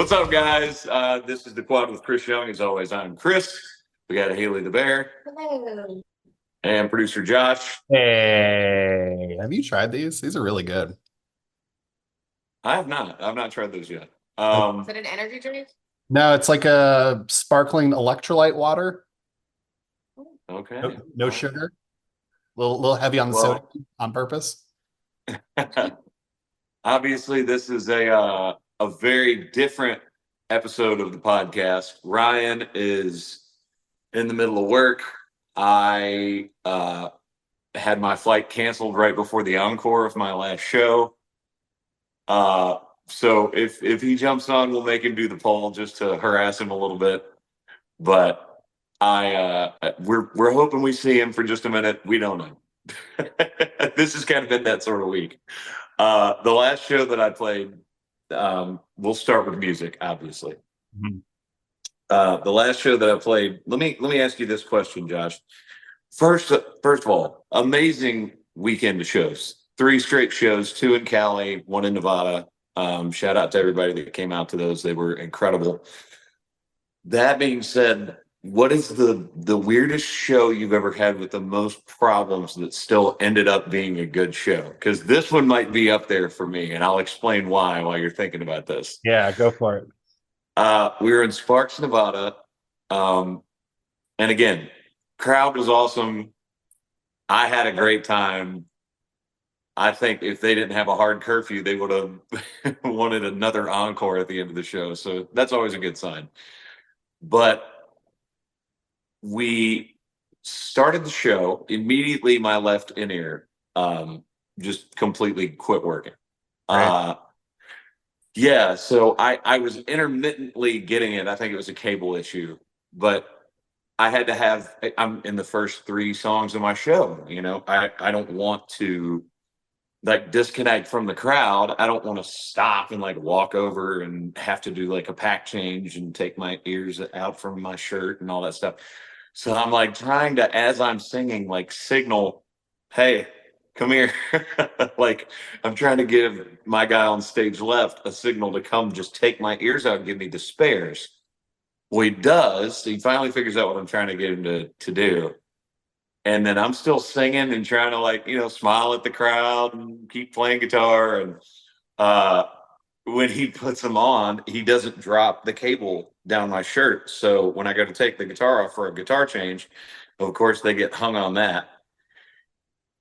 What's up, guys? This is the Quad with Chris Young. As always, I'm Chris. We got Haley the Bear. Hello. And producer Josh. Hey, have you tried these? These are really good. I have not. I've not tried those yet. Is it an energy drink? No, it's like a sparkling electrolyte water. Okay. No sugar. Little heavy on the soda on purpose. Obviously, this is a very different episode of the podcast. Ryan is in the middle of work. I had my flight canceled right before the encore of my last show. So if he jumps on, we'll make him do the poll just to harass him a little bit. But we're hoping we see him for just a minute. We don't know. This has kind of been that sort of week. The last show that I played, we'll start with music, obviously. Mm-hmm. The last show that I played, let me ask you this question, Josh. First of all, amazing weekend of shows. 3 straight shows, 2 in Cali, 1 in Nevada. Shout out to everybody that came out to those. They were incredible. That being said, what is the weirdest show you've ever had with the most problems that still ended up being a good show? Because this one might be up there for me, and I'll explain why while you're thinking about this. Yeah, go for it. We were in Sparks, Nevada. And again, crowd was awesome. I had a great time. I think if they didn't have a hard curfew, they would have wanted another encore at the end of the show. So that's always a good sign. But we started the show. Immediately, my left in-ear just completely quit working. Right. Yeah, so I was intermittently getting it. I think it was a cable issue, but I had to have, I'm in the first 3 songs of my show. I don't want to like disconnect from the crowd. I don't want to stop and like walk over and have to do like a pack change and take my ears out from my shirt and all that stuff. So I'm like trying to, as I'm singing, like signal, hey, come here. Like I'm trying to give my guy on stage left a signal to come just take my ears out and give me the spares. Well, he does. He finally figures out what I'm trying to get him to do. And then I'm still singing and trying to like, smile at the crowd and keep playing guitar. And when he puts them on, he doesn't drop the cable down my shirt. So when I go to take the guitar off for a guitar change, of course they get hung on that.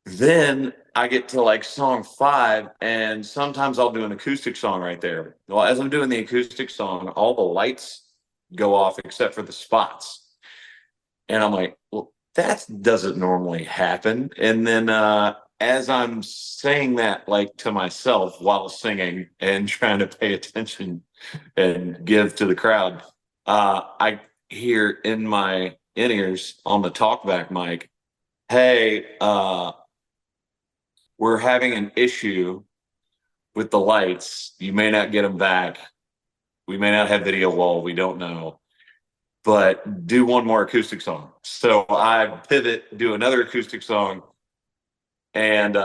Then I get to like song 5, and sometimes I'll do an acoustic song right there. Well, as I'm doing the acoustic song, all the lights go off except for the spots. And I'm like, well, that doesn't normally happen. And then as I'm saying that like to myself while singing and trying to pay attention and give to the crowd, I hear in my in-ears on the talkback mic, hey, we're having an issue with the lights. You may not get them back. We may not have video wall. We don't know. But do one more acoustic song. So I pivot, do another acoustic song, and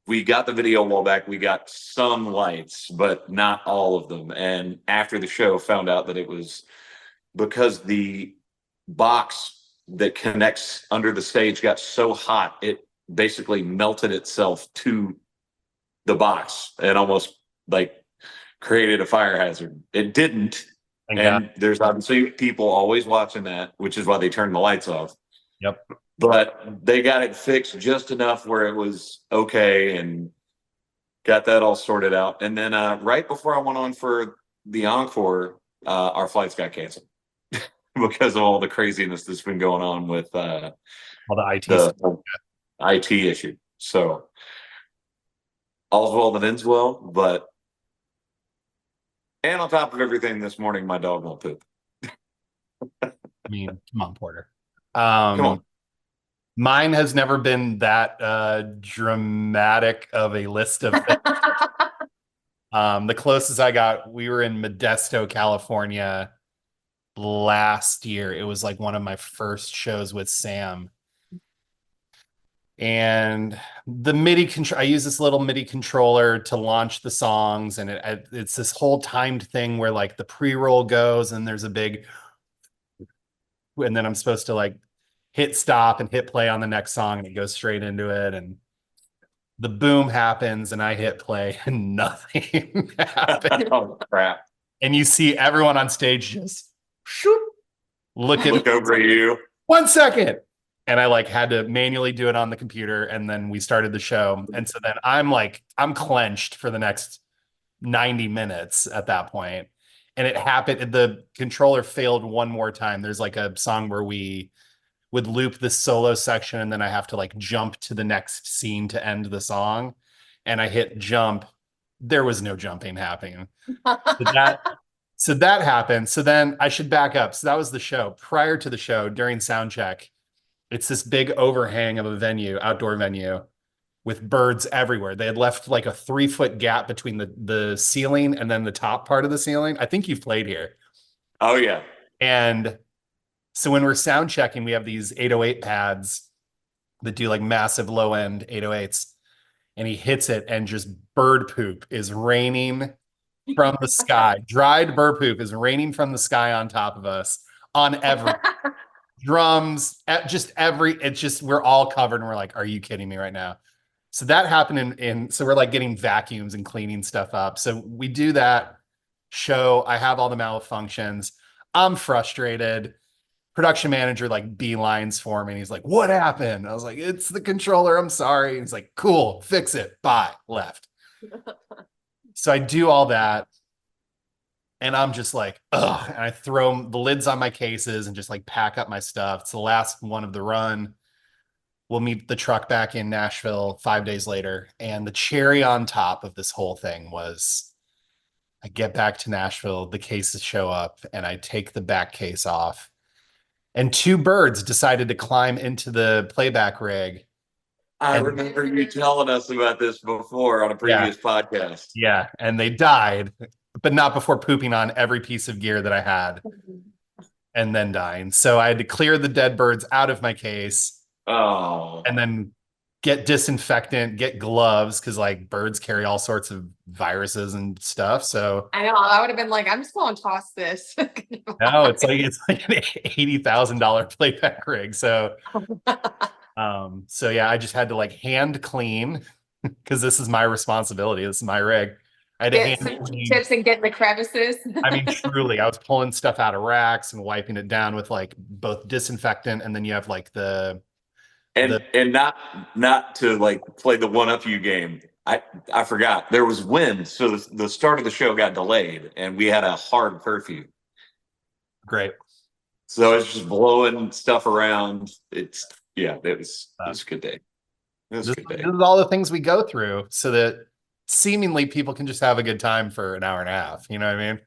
we got the video wall back. We got some lights, but not all of them. And after the show, found out that it was because the box that connects under the stage got so hot, it basically melted itself to the box and almost like created a fire hazard. It didn't. And there's obviously people always watching that, which is why they turned the lights off. Yep. But they got it fixed just enough where it was okay and got that all sorted out. And then right before I went on for the encore, our flights got canceled because of all the craziness that's been going on with all the IT the IT issue. So all's well that ends well, but and on top of everything, this morning my dog won't poop. I mean, come on, Porter. Come on. Mine has never been that dramatic of a list of things. The closest I got, we were in Modesto, California last year. It was like one of my first shows with Sam. And the MIDI control, I use this little MIDI controller to launch the songs, and it's this whole timed thing where like the pre-roll goes and there's a big, and then I'm supposed to like hit stop and hit play on the next song and it goes straight into it. And the boom happens and I hit play and nothing happens. Oh crap! And you see everyone on stage just shoot, look over at you. 1 second. And I like had to manually do it on the computer. And then we started the show. And so then I'm clenched for the next 90 minutes at that point. And it happened. The controller failed one more time. There's like a song where we would loop the solo section and then I have to like jump to the next scene to end the song. And I hit jump. There was no jumping happening. So that happened. So then I should back up. So that was the show. Prior to the show, during sound check, it's this big overhang of a venue, outdoor venue, with birds everywhere. They had left like a 3-foot gap between the ceiling and then the top part of the ceiling. I think you've played here. Oh yeah. And so when we're sound checking, we have these 808 pads that do like massive low end 808s. And he hits it and just bird poop is raining from the sky. Dried bird poop is raining from the sky on top of us on every drums, it's just, we're all covered and we're like, are you kidding me right now? So that happened so we're like getting vacuums and cleaning stuff up. So we do that show. I have all the malfunctions. I'm frustrated. Production manager like beelines for me. And he's like, what happened? I was like, it's the controller. I'm sorry. And he's like, cool, fix it. Bye. Left. So I do all that. And I'm just like, ugh. And I throw the lids on my cases and just like pack up my stuff. It's the last one of the run. We'll meet the truck back in Nashville 5 days later. And the cherry on top of this whole thing was I get back to Nashville, the cases show up, and I take the back case off. And 2 birds decided to climb into the playback rig. I remember you telling us about this before on a previous podcast. Yeah, and they died, but not before pooping on every piece of gear that I had and then dying. So I had to clear the dead birds out of my case. Oh. And then get disinfectant, get gloves, because like birds carry all sorts of viruses and stuff. So I know I would have been like, I'm just going to toss this. no, it's like an $80,000 playback rig. So so yeah, I just had to like hand clean because this is my responsibility. This is my rig. I had to Get hand some tips and get in the crevices. I mean, truly, I was pulling stuff out of racks and wiping it down with like both disinfectant and then you have like and not to like play the one up you game. I forgot there was wind, so the start of the show got delayed, and we had a hard curfew. Great. So it's just blowing stuff around. It was a good day. It was a good day. This is all the things we go through so that seemingly people can just have a good time for an hour and a half. You know what I mean?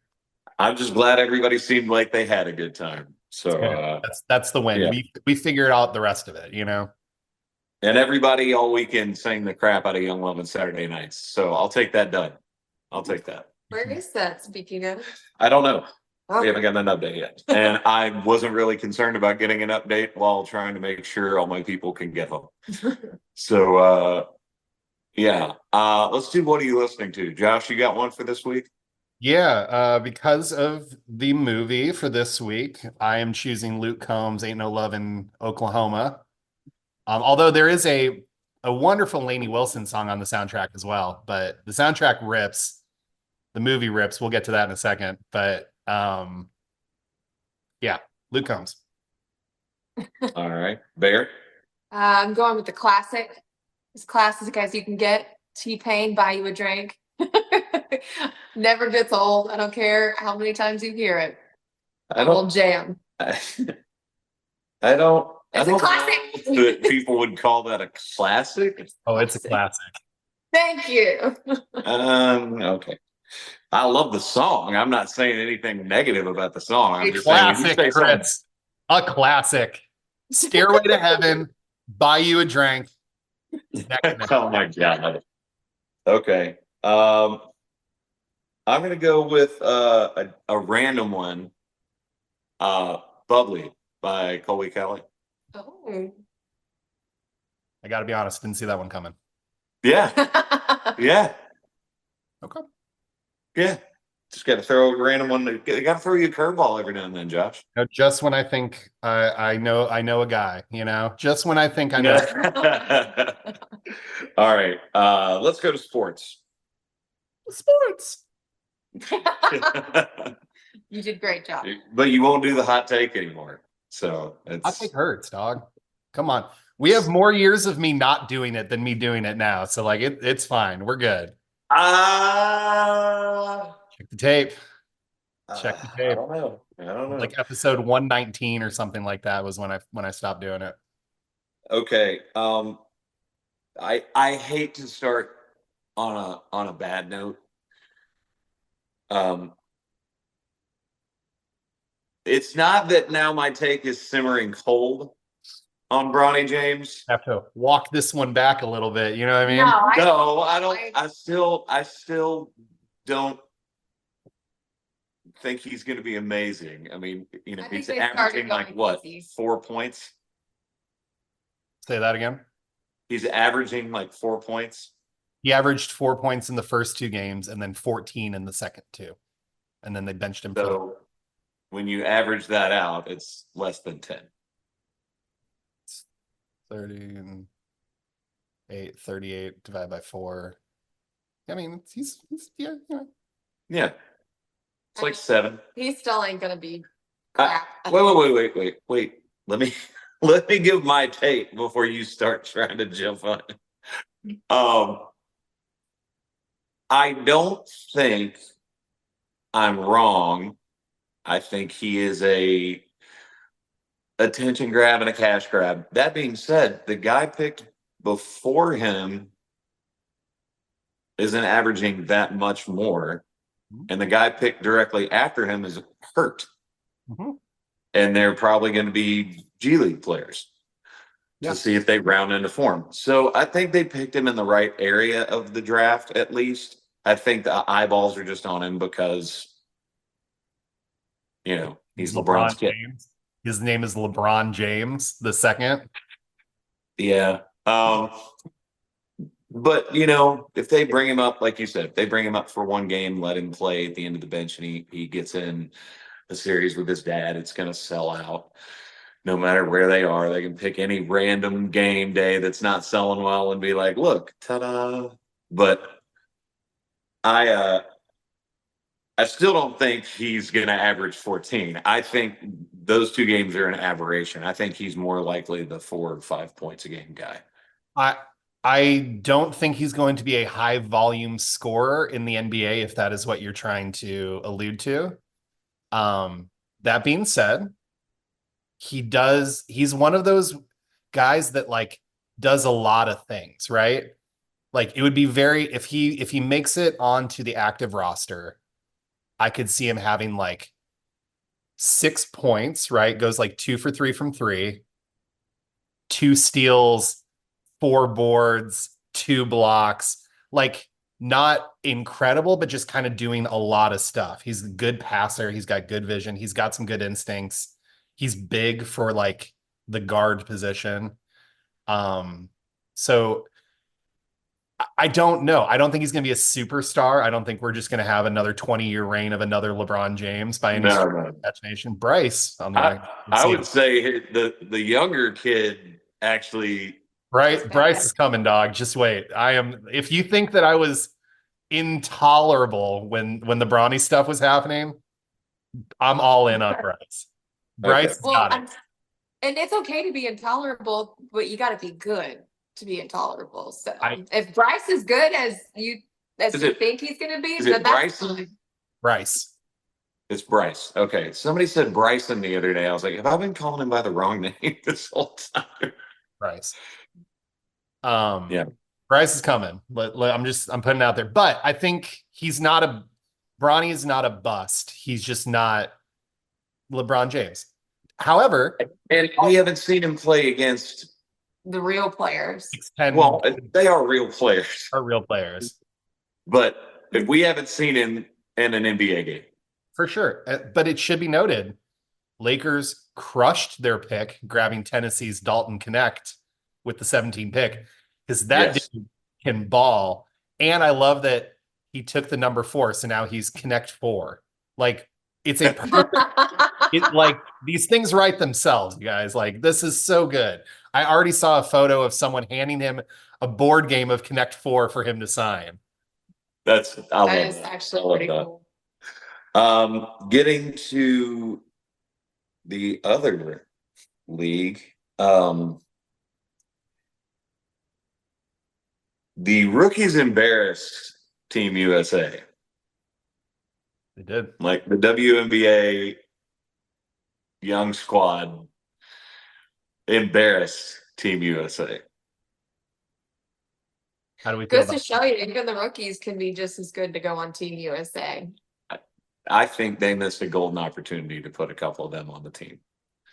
I'm just glad everybody seemed like they had a good time. So that's the win. Yeah. We figured out the rest of it, you know. And everybody all weekend sang the crap out of Young Love on Saturday nights. So I'll take that done. I'll take that. Where is that, speaking of? I don't know. Oh. We haven't gotten an update yet. And I wasn't really concerned about getting an update while trying to make sure all my people can get home. So yeah. Let's do What Are You Listening To? Josh, you got one for this week? Yeah, because of the movie for this week, I am choosing Luke Combs' Ain't No Love in Oklahoma. Although there is a wonderful Lainey Wilson song on the soundtrack as well, but the soundtrack rips, the movie rips. We'll get to that in a second, but yeah, Luke Combs. All right, Bear. I'm going with the classic, as classic as you can get. T-Pain, Buy You a Drink. Never gets old. I don't care how many times you hear it. I Old don't. jam. I don't. It's I a don't classic. know that people would call that a classic. Oh, it's a classic. Thank you. Okay. I love the song. I'm not saying anything negative about the song. I'm just saying, when you Classic, say something- Chris. A classic. Stairway to Heaven, Buy You a Drink. Oh my god. Okay. I'm gonna go with a random one. Bubbly by Colby Kelly. Oh. I got to be honest, didn't see that one coming. Yeah, yeah, Okay. yeah. Just got to throw a random one. Got to throw you a curveball every now and then, Josh. No, just when I think I know a guy, just when I think I know. All right, let's go to sports. Sports. You did great job. But you won't do the hot take anymore. So Hot it's take hurts, dog. Come on. We have more years of me not doing it than me doing it now. So like it's fine. We're good. Check the tape. Check the I tape. don't know. I don't know. Like episode 119 or something like that was when I stopped doing it. Okay. I hate to start on a bad note. It's not that now my take is simmering cold on Bronny James. I have to walk this one back a little bit. You know what I mean? No, I don't. I still don't think he's going to be amazing. I mean, I think he's they started averaging like going what, easy. 4 points? Say that again. He's averaging like 4 points. He averaged 4 points in the first 2 games and then 14 in the second 2. And then they benched him for So when you average that out, it's less than 10. 30 and 38 divided by 4. I mean, he's yeah. Yeah. It's like 7. He still ain't gonna be Uh, crap. Wait. Let me let me give my take before you start trying to jump on it. I don't think I'm wrong. I think he is a attention grab and a cash grab. That being said, the guy picked before him isn't averaging that much more. And the guy picked directly after him is hurt. Mm-hmm. And they're probably going to be G League players Yeah. to see if they round into form. So I think they picked him in the right area of the draft, at least. I think the eyeballs are just on him because, he's LeBron's kid. James. His name is LeBron James the second. Yeah. But, if they bring him up, like you said, if they bring him up for one game, let him play at the end of the bench, and he gets in the series with his dad, it's going to sell out. No matter where they are, they can pick any random game day that's not selling well and be like, look, ta-da. But I still don't think he's going to average 14. I think those 2 games are an aberration. I think he's more likely the 4 or 5 points a game guy. I don't think he's going to be a high volume scorer in the NBA, if that is what you're trying to allude to. That being said, he's one of those guys that like does a lot of things, right? Like it would be if he makes it onto the active roster, I could see him having like 6 points, right? Goes like 2 for 3 from 3, 2 steals, 4 boards, 2 blocks, like not incredible, but just kind of doing a lot of stuff. He's a good passer. He's got good vision. He's got some good instincts. He's big for like the guard position. So I don't know. I don't think he's going to be a superstar. I don't think we're just going to have another 20-year reign of another LeBron James by any imagination. Bryce, on the other, I would say the younger kid actually. Bryce is coming, dog. Just wait. If you think that I was intolerable when the Bronny stuff was happening, I'm all in on Bryce. Bryce got it. And it's okay to be intolerable, but you got to be good to be intolerable. So if Bryce is good as you think he's going to be, then that's fine. Bryce. It's Bryce. Okay. Somebody said Bryson the other day. I was like, have I been calling him by the wrong name this whole time? Bryce. Yeah. Bryce is coming. I'm putting it out there. But I think Bronny is not a bust. He's just not LeBron James. However, and we haven't seen him play against the real players. Well, they are real players. Are real players. But we haven't seen him in an NBA game. For sure. But it should be noted, Lakers crushed their pick, grabbing Tennessee's Dalton Connect with the 17 pick, because that Yes. dude can ball. And I love that he took the number 4, so now he's Connect 4. Like, it's a perfect, like, these things write themselves, you guys. Like, this is so good. I already saw a photo of someone handing him a board game of Connect 4 for him to sign. I That love is that. actually I love pretty that. cool. Getting to the other league, the rookies embarrassed Team USA. They did. Like the WNBA young squad embarrassed Team USA. How do we feel Goes to about show you, even the rookies can be just as good to go on Team USA. I think they missed a golden opportunity to put a couple of them on the team.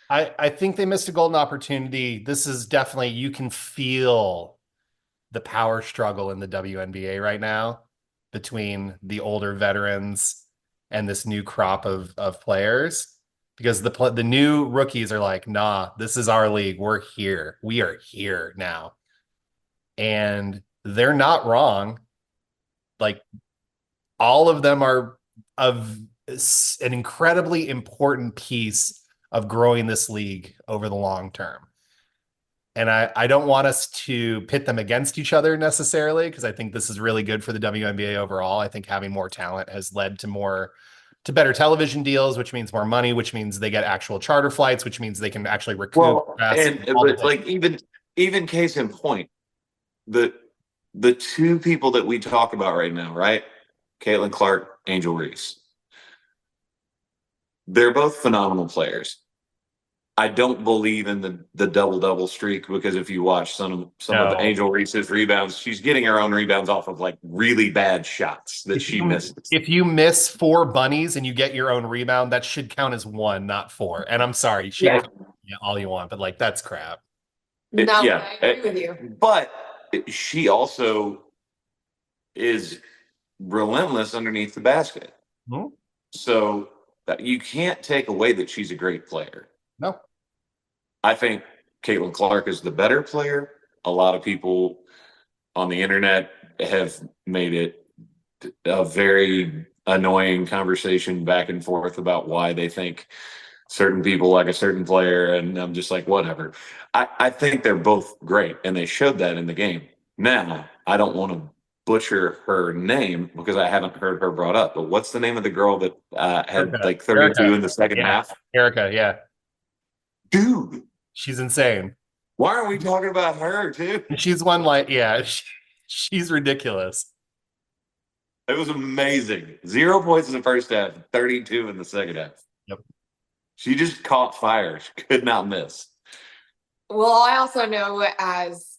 I think they missed a golden opportunity. This is definitely, you can feel the power struggle in the WNBA right now between the older veterans and this new crop of players, because the new rookies are like, nah, this is our league. We're here. We are here now. And they're not wrong. Like, all of them are of an incredibly important piece of growing this league over the long term. And I don't want us to pit them against each other necessarily, because I think this is really good for the WNBA overall. I think having more talent has led to better television deals, which means more money, which means they get actual charter flights, which means they can actually recoup. Well, but like even case in point, the two people that we talk about right now, right? Caitlin Clark, Angel Reese. They're both phenomenal players. I don't believe in the double streak, because if you watch some of Angel Reese's rebounds, she's getting her own rebounds off of like really bad shots that she misses. If you miss 4 bunnies and you get your own rebound, that should count as 1, not 4. And I'm sorry, Yeah. all you want, but like, that's crap. No, Yeah, I agree with you. But she also is relentless underneath the basket. Hmm? So that you can't take away that she's a great player. No. I think Caitlin Clark is the better player. A lot of people on the internet have made it a very annoying conversation back and forth about why they think certain people like a certain player, and I'm just like, whatever. I think they're both great, and they showed that in the game. Now, I don't want to butcher her name because I haven't heard her brought up, but what's the name of the girl that had Erica. like 32 Erica. in the second Yeah. half? Erica, yeah. Dude, She's insane. why aren't we talking about her too? She's one, like, yeah, she's ridiculous. It was amazing. 0 points in the first half, 32 in the second half. Yep. She just caught fire. She could not miss. Well, I also know as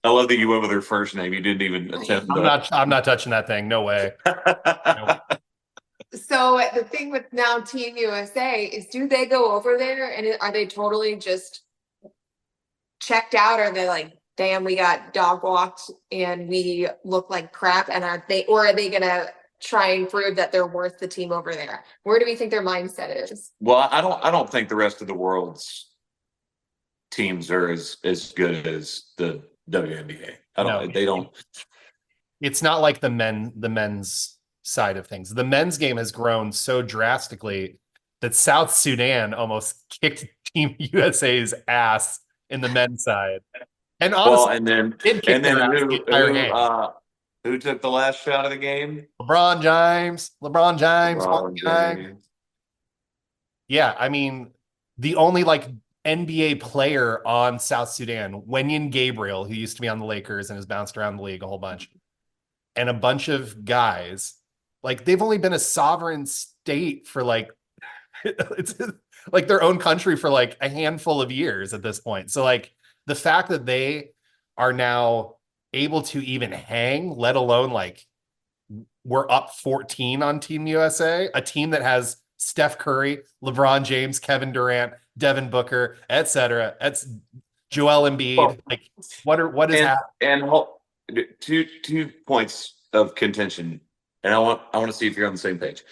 I love that you went with her first name. You didn't even attempt. I'm not touching that thing. No way. so the thing with now Team USA is, do they go over there and are they totally just checked out? Or are they like, damn, we got dog walked and we look like crap, and are they gonna try and prove that they're worth the team over there? Where do we think their mindset is? Well, I don't think the rest of the world's teams are as good as the WNBA. They don't. It's not like the men's side of things. The men's game has grown so drastically that South Sudan almost kicked Team USA's ass in the men's side. And honestly, who took the last shot of the game? LeBron James. Yeah, I mean, the only like NBA player on South Sudan, Wenyen Gabriel, who used to be on the Lakers and has bounced around the league a whole bunch, and a bunch of guys, like, they've only been a sovereign state for like it's like their own country for like a handful of years at this point. So like, the fact that they are now able to even hang, let alone like we're up 14 on Team USA, a team that has Steph Curry, LeBron James, Kevin Durant, Devin Booker, etc. That's Joel Embiid. Well, like, what is happening? And two points of contention, and I want to see if you're on the same page.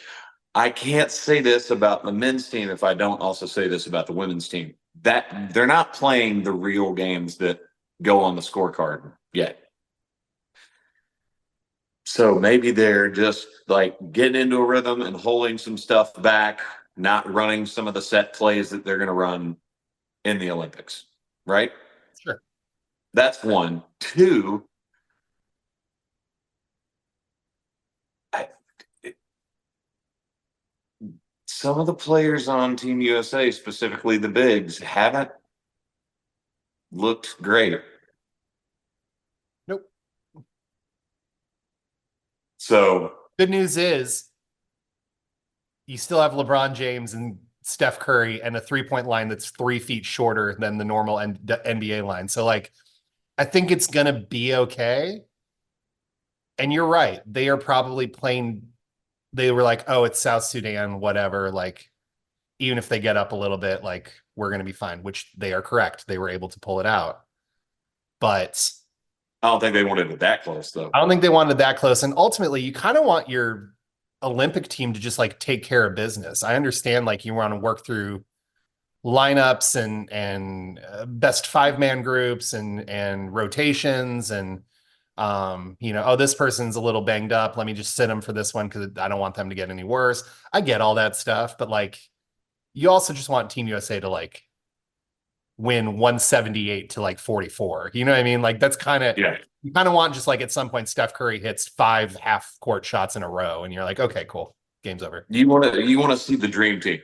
I can't say this about the men's team if I don't also say this about the women's team. that they're not playing the real games that go on the scorecard yet. So maybe they're just like getting into a rhythm and holding some stuff back, not running some of the set plays that they're going to run in the Olympics, right? Sure. That's one. Two, some of the players on Team USA, specifically the bigs, haven't looked great. Nope. So Good news is you still have LeBron James and Steph Curry and a 3-point line that's 3 feet shorter than the normal NBA line. So like, I think it's going to be okay. And you're right. They are probably playing. They were like, oh, it's South Sudan, whatever. Like, even if they get up a little bit, like, we're going to be fine, which they are correct. They were able to pull it out. But I don't think they wanted it that close, though. I don't think they wanted that close. And ultimately, you kind of want your Olympic team to just like take care of business. I understand like you want to work through lineups and best 5-man groups and rotations and oh, this person's a little banged up. Let me just sit them for this one because I don't want them to get any worse. I get all that stuff, but like you also just want Team USA to like win 178 to like 44. You know what I mean? Like that's kind of you kind of want just like at some point Steph Curry hits 5 half court shots in a row and you're like, okay, cool. Game's over. You want to see the dream team.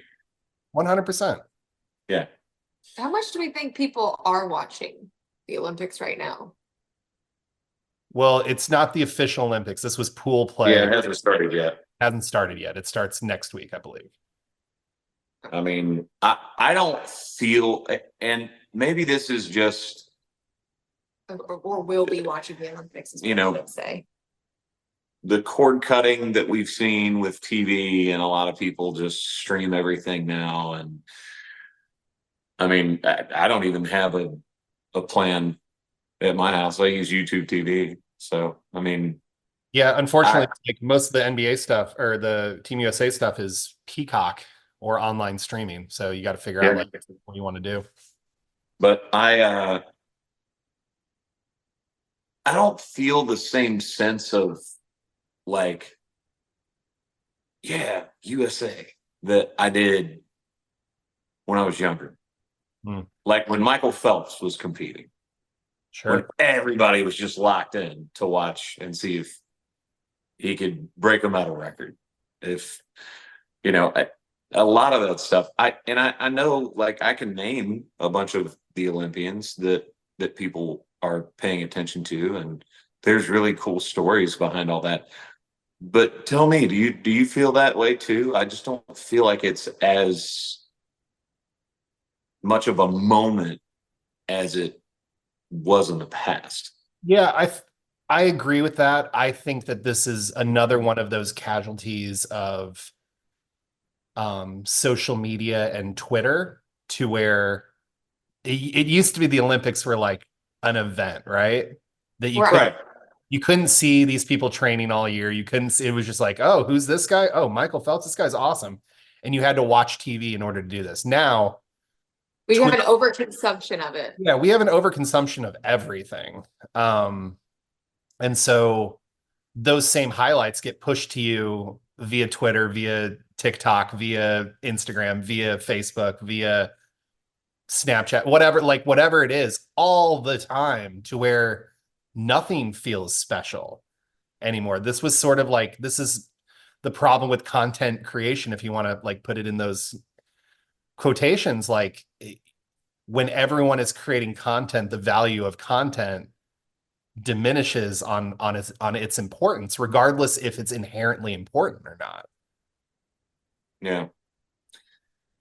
100%. Yeah. How much do we think people are watching the Olympics right now? Well, it's not the official Olympics. This was pool play. Yeah, it hasn't started yet. Hasn't started yet. It starts next week, I believe. I mean, I don't feel, and maybe this is just, Or will be watching the Olympics, is what You know, I would say. the cord cutting that we've seen with TV, and a lot of people just stream everything now. And I mean, I don't even have a plan at my house. I use YouTube TV. So, I mean, Yeah, unfortunately, like most of the NBA stuff or the Team USA stuff is Peacock or online streaming. So you got to figure out like what you want to do. but I don't feel the same sense of like, yeah, USA that I did when I was younger. Like when Michael Phelps was competing, when Sure. everybody was just locked in to watch and see if he could break a medal record. If, a lot of that stuff, I know, like, I can name a bunch of the Olympians that people are paying attention to, and there's really cool stories behind all that. But tell me, do you feel that way too? I just don't feel like it's as much of a moment as it was in the past. Yeah, I agree with that. I think that this is another one of those casualties of social media and Twitter, to where it used to be the Olympics were like an event, right? That you couldn't see these people training all year. You couldn't see, it was just like, oh, who's this guy? Oh, Michael Phelps, this guy's awesome. And you had to watch TV in order to do this. Now We have an overconsumption of it. yeah, we have an overconsumption of everything. And so those same highlights get pushed to you via Twitter, via TikTok, via Instagram, via Facebook, via Snapchat, whatever it is, all the time, to where nothing feels special anymore. This was sort of like, this is the problem with content creation, if you want to like put it in those quotations, like when everyone is creating content, the value of content diminishes on its importance, regardless if it's inherently important or not. Yeah.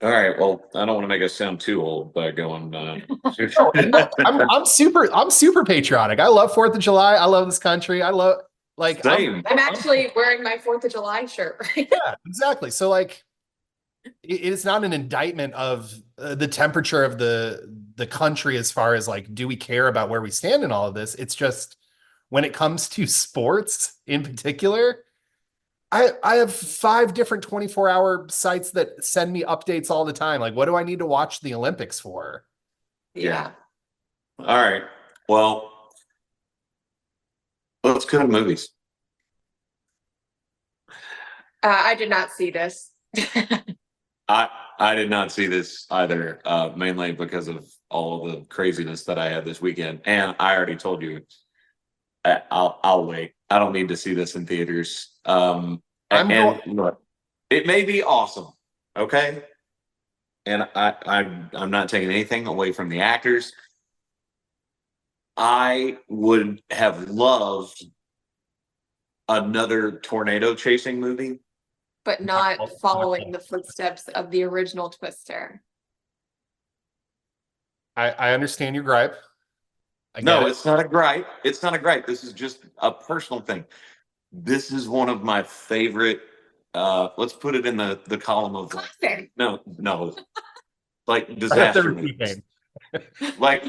All right. Well, I don't want to make us sound too old by going. I'm super patriotic. I love 4th of July. I love this country. I love like Same. I'm actually wearing my 4th of July shirt right now. Yeah, exactly. So like, it's not an indictment of the temperature of the country as far as like, do we care about where we stand in all of this? It's just when it comes to sports in particular, I have 5 different 24-hour sites that send me updates all the time. Like, what do I need to watch the Olympics for? Yeah. All right. Well, let's go to movies. I did not see this. I did not see this either, mainly because of all of the craziness that I had this weekend. And I already told you, I'll wait. I don't need to see this in theaters. And look, it may be awesome, okay? And I'm not taking anything away from the actors. I would have loved another tornado chasing movie. But not following the footsteps of the original Twister. I understand your gripe. I get No, it. it's not a gripe. It's not a gripe. This is just a personal thing. This is one of my favorite. Let's put it in the column of Classic. no, like I have disaster to movies, repeat. like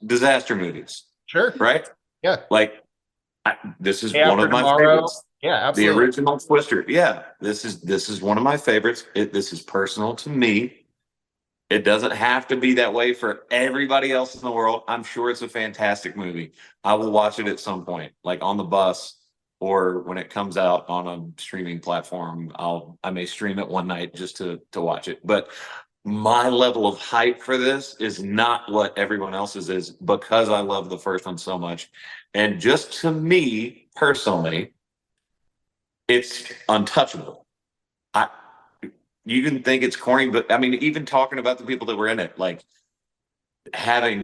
disaster movies, Sure. right? Yeah. Like this is Day one After of my Tomorrow. favorites. Yeah, The absolutely. original Twister. Yeah, this is one of my favorites. This is personal to me. It doesn't have to be that way for everybody else in the world. I'm sure it's a fantastic movie. I will watch it at some point, like on the bus or when it comes out on a streaming platform. I may stream it one night just to watch it. But my level of hype for this is not what everyone else's is because I love the first one so much. And just to me personally, it's untouchable. I You can think it's corny, but I mean, even talking about the people that were in it, like having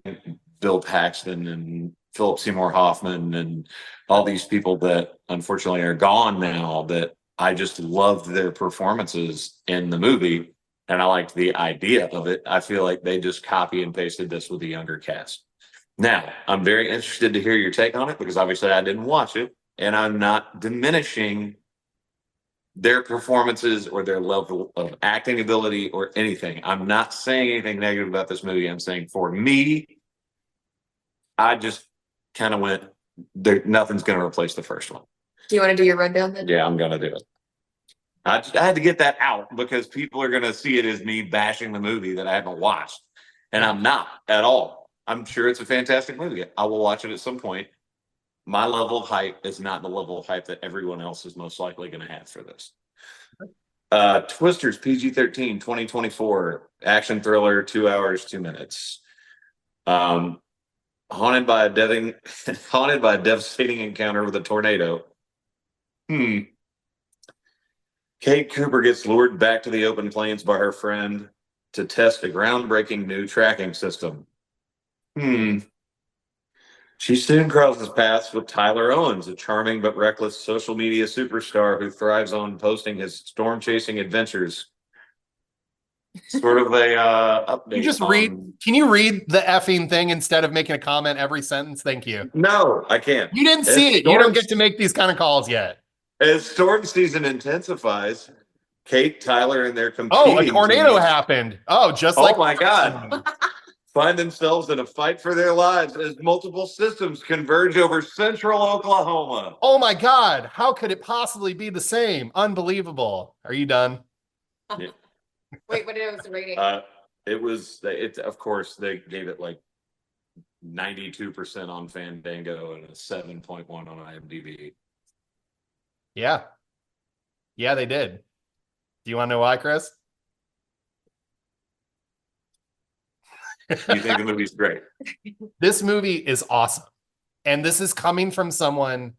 Bill Paxton and Philip Seymour Hoffman and all these people that unfortunately are gone now, that I just loved their performances in the movie and I liked the idea of it. I feel like they just copy and pasted this with a younger cast. Now, I'm very interested to hear your take on it because obviously I didn't watch it and I'm not diminishing their performances or their level of acting ability or anything. I'm not saying anything negative about this movie. I'm saying for me, I just kind of went, nothing's going to replace the first one. Do you want to do your rundown then? Yeah, I'm going to do it. I had to get that out because people are going to see it as me bashing the movie that I haven't watched. And I'm not at all. I'm sure it's a fantastic movie. I will watch it at some point. My level of hype is not the level of hype that everyone else is most likely going to have for this. Twisters, PG-13, 2024, action thriller, 2 hours, 2 minutes. Haunted by a devastating encounter with a tornado. Kate Cooper gets lured back to the open plains by her friend to test a groundbreaking new tracking system. She soon crosses paths with Tyler Owens, a charming but reckless social media superstar who thrives on posting his storm-chasing adventures. Sort of a update. You just read. Can you read the effing thing instead of making a comment every sentence? Thank you. No, I can't. You didn't see it. You don't get to make these kind of calls yet. As storm season intensifies, Kate, Tyler, and their competing. Oh, a tornado happened. Oh, just like. Oh my God. Find themselves in a fight for their lives as multiple systems converge over central Oklahoma. Oh my God. How could it possibly be the same? Unbelievable. Are you done? Yeah. Wait, what was the rating? It's of course they gave it like 92% on Fandango and a 7.1 on IMDb. Yeah. Yeah, they did. Do you want to know why, Chris? You think the movie's great? This movie is awesome. And this is coming from someone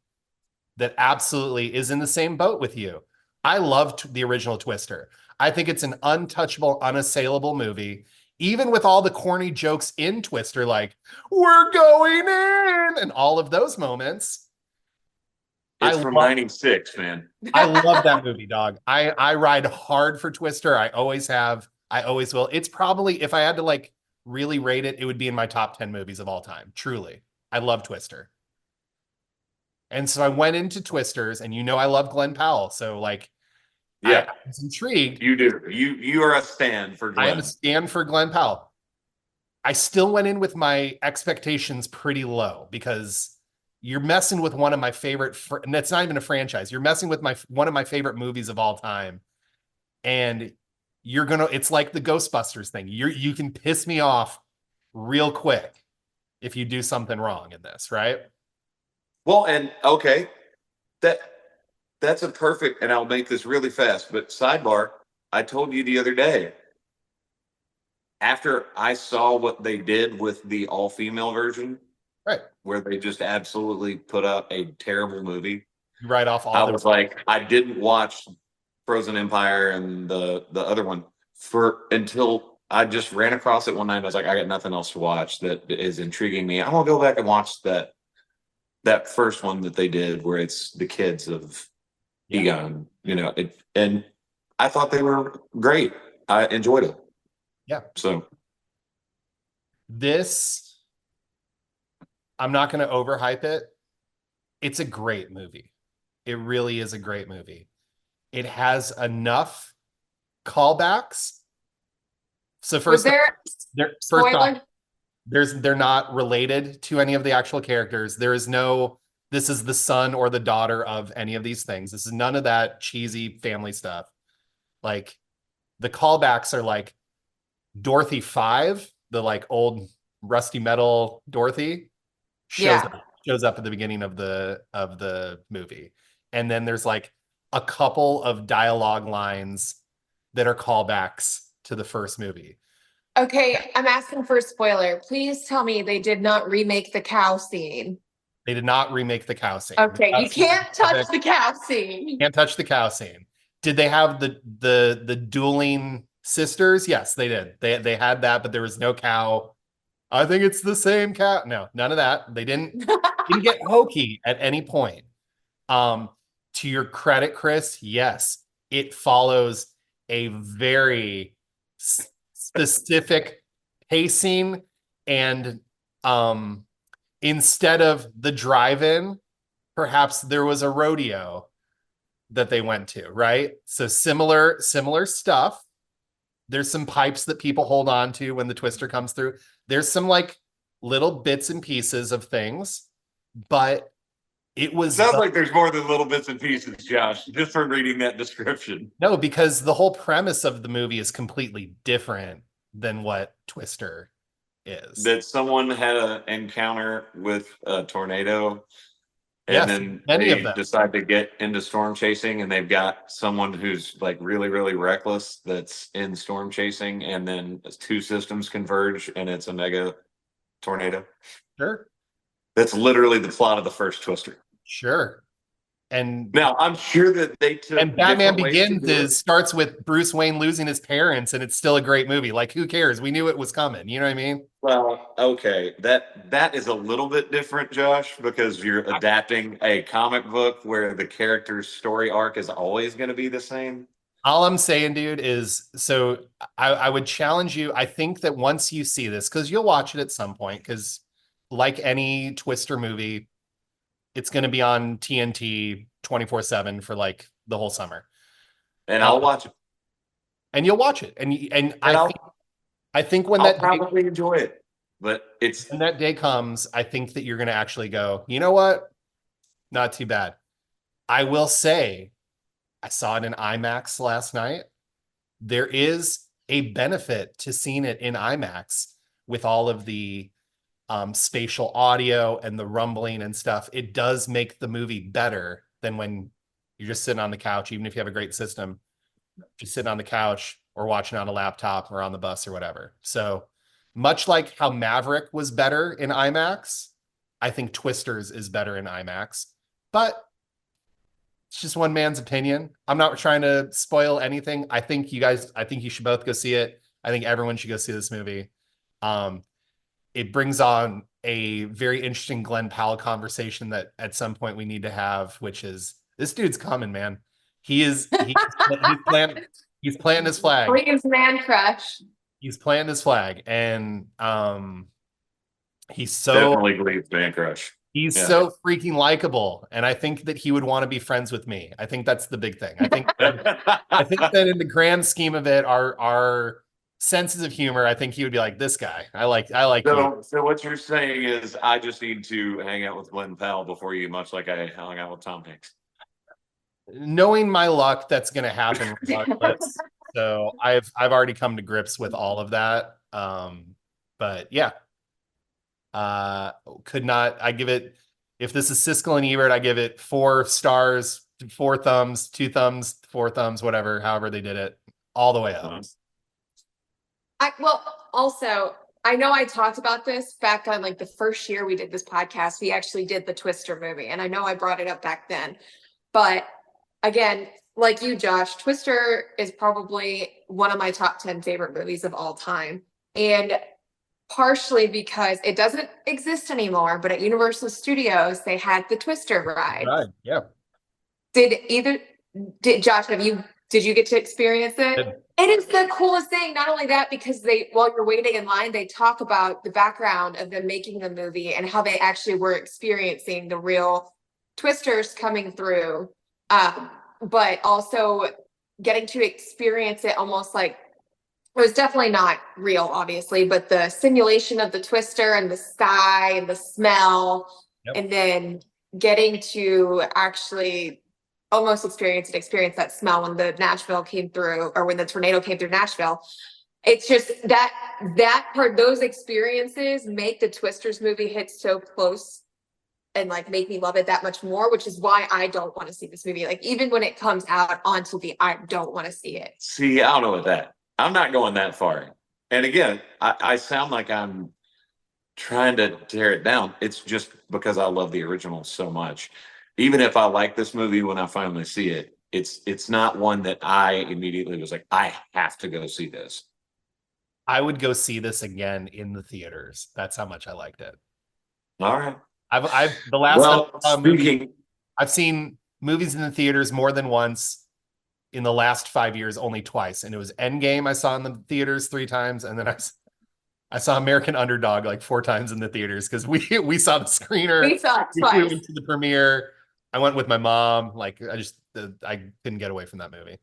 that absolutely is in the same boat with you. I loved the original Twister. I think it's an untouchable, unassailable movie. Even with all the corny jokes in Twister, like, we're going in, and all of those moments. It's from 96, man. I love that movie, dog. I ride hard for Twister. I always have. I always will. It's probably, if I had to like really rate it, it would be in my top 10 movies of all time. Truly. I love Twister. And so I went into Twisters, and I love Glenn Powell. So like, yeah, I was intrigued. You do. You are a stan for Glenn. I am a stan for Glenn Powell. I still went in with my expectations pretty low because you're messing with one of my favorite, and that's not even a franchise. You're messing with one of my favorite movies of all time. And it's like the Ghostbusters thing. You can piss me off real quick if you do something wrong in this, right? Well, and okay, that's a perfect, and I'll make this really fast, but sidebar, I told you the other day, after I saw what they did with the all-female version, Right. where they just absolutely put out a terrible movie, You write off all I the was like, I didn't watch Frozen Empire and the other one until I just ran across it one night. I was like, I got nothing else to watch that is intriguing me. I'm gonna go back and watch that first one that they did where it's the kids of Egon, and I thought they were great. I enjoyed it. Yeah. So this, I'm not going to overhype it. It's a great movie. It really is a great movie. It has enough callbacks. So Was there first off, spoiler? they're not related to any of the actual characters. There is no, this is the son or the daughter of any of these things. This is none of that cheesy family stuff. Like the callbacks are like Dorothy 5, the like old rusty metal Dorothy shows up at the beginning of the movie. And then there's like a couple of dialogue lines that are callbacks to the first movie. Okay, I'm asking for a spoiler. Please tell me they did not remake the cow scene. They did not remake the cow scene. Okay, you can't touch the cow scene. Can't touch the cow scene. Did they have the dueling sisters? Yes, they did. They had that, but there was no cow. I think it's the same cow. No, none of that. They didn't get hokey at any point. To your credit, Chris, yes, it follows a very specific pacing, and instead of the drive-in, perhaps there was a rodeo that they went to, right? So similar stuff. There's some pipes that people hold on to when the twister comes through. There's some like little bits and pieces of things, but it was sounds like there's more than little bits and pieces, Josh, just from reading that description. No, because the whole premise of the movie is completely different than what Twister is. That someone had an encounter with a tornado, and Yes, then many they of them. decide to get into storm chasing, and they've got someone who's like really, really reckless that's in storm chasing, and then 2 systems converge, and it's a mega tornado. Sure. That's literally the plot of the first Twister. Sure. And now I'm sure that they took, and Batman Begins starts with Bruce Wayne losing his parents, and it's still a great movie. Like, who cares? We knew it was coming. You know what I mean? Well, okay, that is a little bit different, Josh, because you're adapting a comic book where the character's story arc is always going to be the same. All I'm saying, dude, is so I would challenge you. I think that once you see this, because you'll watch it at some point, because like any Twister movie, it's going to be on TNT 24/7 for like the whole summer. And I'll watch it. And you'll watch it. And I think when I'll probably enjoy it, but when that day comes, I think that you're going to actually go, you know what? Not too bad. I will say, I saw it in IMAX last night. There is a benefit to seeing it in IMAX with all of the spatial audio and the rumbling and stuff. It does make the movie better than when you're just sitting on the couch, even if you have a great system, just sitting on the couch or watching on a laptop or on the bus or whatever. So much like how Maverick was better in IMAX, I think Twisters is better in IMAX, but it's just one man's opinion. I'm not trying to spoil anything. I think you should both go see it. I think everyone should go see this movie. It brings on a very interesting Glenn Powell conversation that at some point we need to have, which is, this dude's coming, man. He's planting his flag. Please, man crush. He's planting his flag, and he's so definitely Glee's man crush. He's so freaking likable, and I think that he would want to be friends with me. I think that's the big thing. I think that in the grand scheme of it, our senses of humor, I think he would be like, this guy. I like you. So what you're saying is I just need to hang out with Glenn Powell before you, much like I hung out with Tom Hanks. Knowing my luck, that's gonna happen regardless. So I've already come to grips with all of that. But yeah. Could not, I give it, if this is Siskel and Ebert, I give it 4 stars, 4 thumbs, 2 thumbs, 4 thumbs, whatever, however they did it, all the way up. Well, also, I know I talked about this back on like the first year we did this podcast. We actually did the Twister movie, and I know I brought it up back then. But again, like you, Josh, Twister is probably one of my top 10 favorite movies of all time. And partially because it doesn't exist anymore, but at Universal Studios, they had the Twister ride. Right. Yeah. Did Josh, did you get to experience it? It is the coolest thing. Not only that, because while you're waiting in line, they talk about the background of them making the movie and how they actually were experiencing the real Twisters coming through. But also getting to experience it almost like, it was definitely not real, obviously, but the simulation of the Twister and the sky and the smell, and then getting to actually almost experience that smell when the Nashville came through, or when the tornado came through Nashville. It's just that part, those experiences make the Twisters movie hit so close and like make me love it that much more, which is why I don't want to see this movie. Like even when it comes out on TV, I don't want to see it. See, I don't know what that. I'm not going that far. And again, I sound like I'm trying to tear it down. It's just because I love the original so much. Even if I like this movie when I finally see it, it's not one that I immediately was like, I have to go see this. I would go see this again in the theaters. That's how much I liked it. All right. I've the last speaking, I've seen movies in the theaters more than once. In the last 5 years, only twice, and it was Endgame I saw in the theaters 3 times, and then I saw American Underdog like 4 times in the theaters because we saw the screener. We saw it We twice. went to the premiere. I went with my mom. Like I couldn't get away from that movie.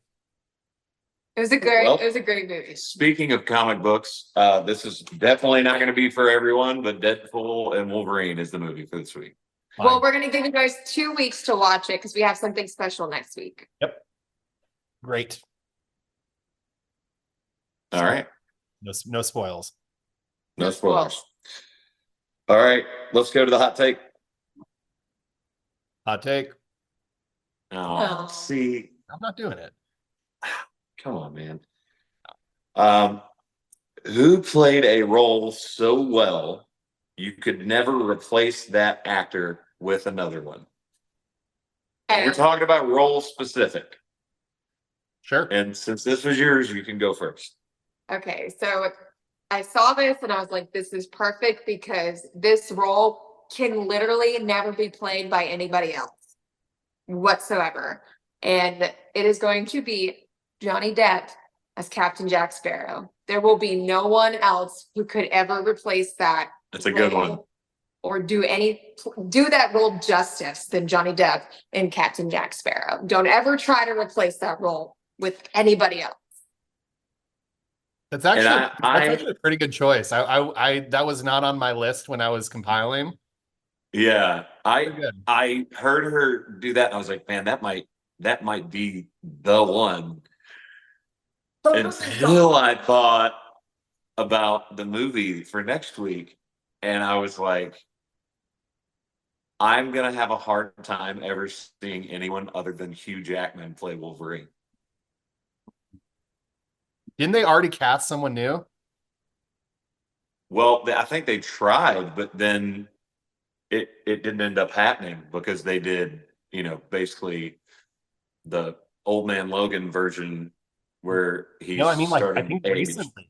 It was a great movie. Speaking of comic books, this is definitely not going to be for everyone, but Deadpool and Wolverine is the movie for this week. Fine. Well, we're going to give you guys 2 weeks to watch it because we have something special next week. Yep. Great. All right. No spoils. No spoilers. All right. Let's go to the hot take. Hot take. Oh, see, I'm not doing it. come on, man. Who played a role so well you could never replace that actor with another one? We're talking about role specific. Sure. And since this was yours, you can go first. Okay, so I saw this and I was like, this is perfect because this role can literally never be played by anybody else whatsoever. And it is going to be Johnny Depp as Captain Jack Sparrow. There will be no one else who could ever replace that. That's a good one. Or do that role justice than Johnny Depp in Captain Jack Sparrow. Don't ever try to replace that role with anybody else. That's actually a pretty good choice. I that was not on my list when I was compiling. Yeah, I heard her do that, and I was like, man, that might be the one. Until I thought about the movie for next week, and I was like, I'm gonna have a hard time ever seeing anyone other than Hugh Jackman play Wolverine. Didn't they already cast someone new? Well, I think they tried, but then it didn't end up happening because they did, basically the Old Man Logan version where he No, I mean, like, I started think age. recently.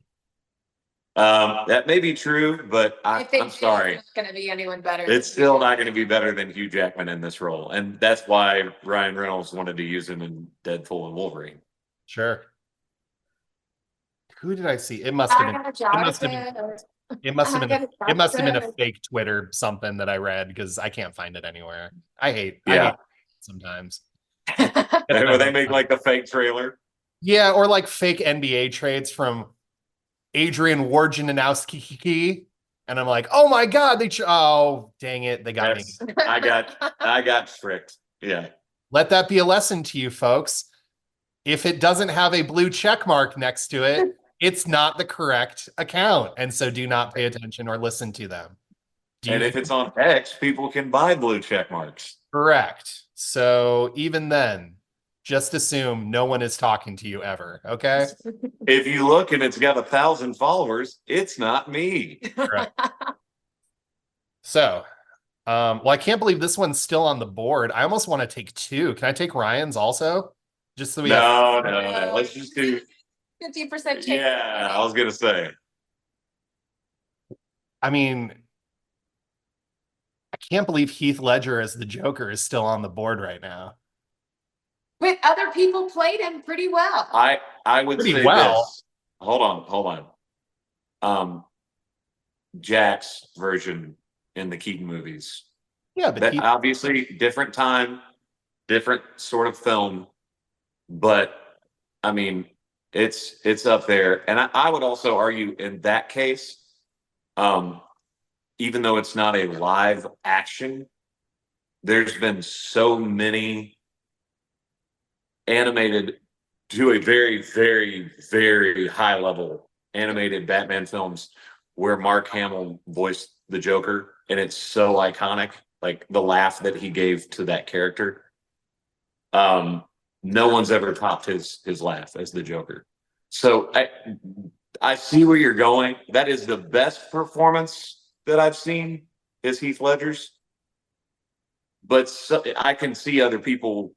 That may be true, but I'm sorry. It's not going to be anyone better. It's still not going to be better than Hugh Jackman in this role. And that's why Ryan Reynolds wanted to use him in Deadpool and Wolverine. Sure. Who did I see? It must have been a fake Twitter something that I read because I can't find it anywhere. I hate sometimes. Where they make like the fake trailer. Yeah, or like fake NBA trades from Adrian Wojnarowski, and I'm like, oh my God, oh, dang it, they got me. I got tricked. Yeah. Let that be a lesson to you folks. If it doesn't have a blue check mark next to it, it's not the correct account. And so do not pay attention or listen to them. And if it's on X, people can buy blue check marks. Correct. So even then, just assume no one is talking to you ever. Okay. If you look and it's got 1,000 followers, it's not me. Right. So, well, I can't believe this one's still on the board. I almost want to take two. Can I take Ryan's also? Just so we have. No. Let's just do 50% chance. Yeah, I was gonna say. I mean, I can't believe Heath Ledger as the Joker is still on the board right now. But other people played him pretty well. I would Pretty say well. this. Hold on. Jack's version in the Keaton movies. Yeah, but That obviously different time, different sort of film, but I mean, it's up there. And I would also argue in that case, even though it's not a live action, there's been so many animated to a very, very, very high level animated Batman films where Mark Hamill voiced the Joker, and it's so iconic, like the laugh that he gave to that character. No one's ever topped his laugh as the Joker. So I see where you're going. That is the best performance that I've seen is Heath Ledger's. But I can see other people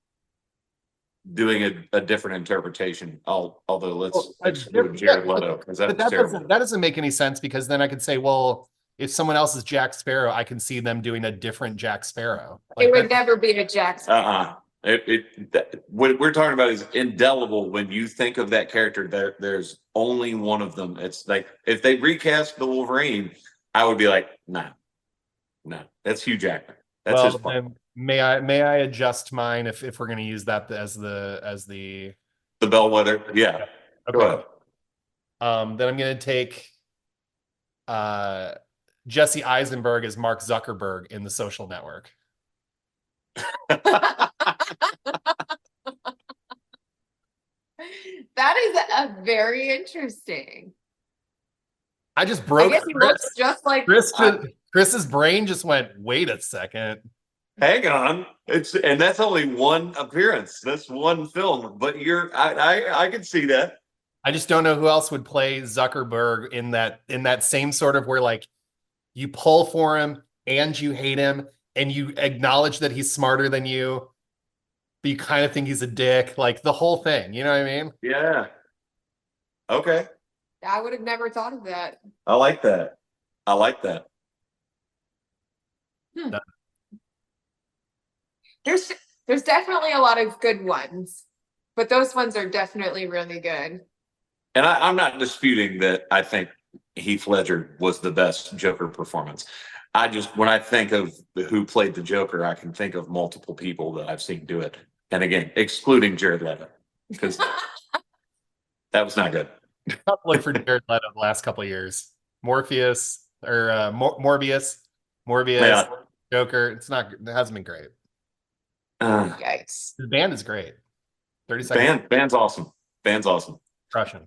doing a different interpretation. Although let's exclude Jared Leto, because but that's terrible. that doesn't make any sense, because then I could say, well, if someone else is Jack Sparrow, I can see them doing a different Jack Sparrow. It would never be a Jackson. What we're talking about is indelible. When you think of that character, there's only one of them. It's like if they recast the Wolverine, I would be like, no, that's Hugh Jackman. That's his part. Then may I adjust mine if we're going to use that as the bellwether? Yeah. okay. Go ahead. Then I'm going to take Jesse Eisenberg as Mark Zuckerberg in The Social Network. That is a very interesting. I just broke. I guess he looks just like Chris's brain just went, wait a second. Hang on. And that's only one appearance. That's one film. But I can see that. I just don't know who else would play Zuckerberg in that same sort of where like you pull for him and you hate him and you acknowledge that he's smarter than you, but you kind of think he's a dick, like the whole thing. You know what I mean? Yeah. Okay. I would have never thought of that. I like that. There's definitely a lot of good ones, but those ones are definitely really good. And I'm not disputing that I think Heath Ledger was the best Joker performance. When I think of who played the Joker, I can think of multiple people that I've seen do it. And again, excluding Jared Leto, because that was not good. Look for Jared Leto the last couple of years. Morbius, Yeah. Joker. It hasn't been great. Yikes. The band is great. 30 seconds. Band's awesome. Crushing.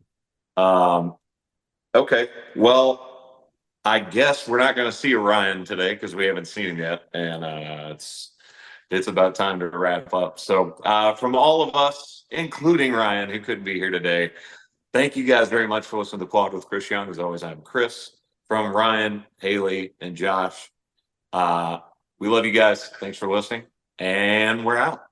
Okay. Well, I guess we're not going to see Ryan today because we haven't seen him yet, and it's about time to wrap up. So, from all of us, including Ryan, who couldn't be here today, thank you guys very much for listening to Quad with Chris Young. As always, I'm Chris. From Ryan, Haley, and Josh, we love you guys. Thanks for listening, and we're out.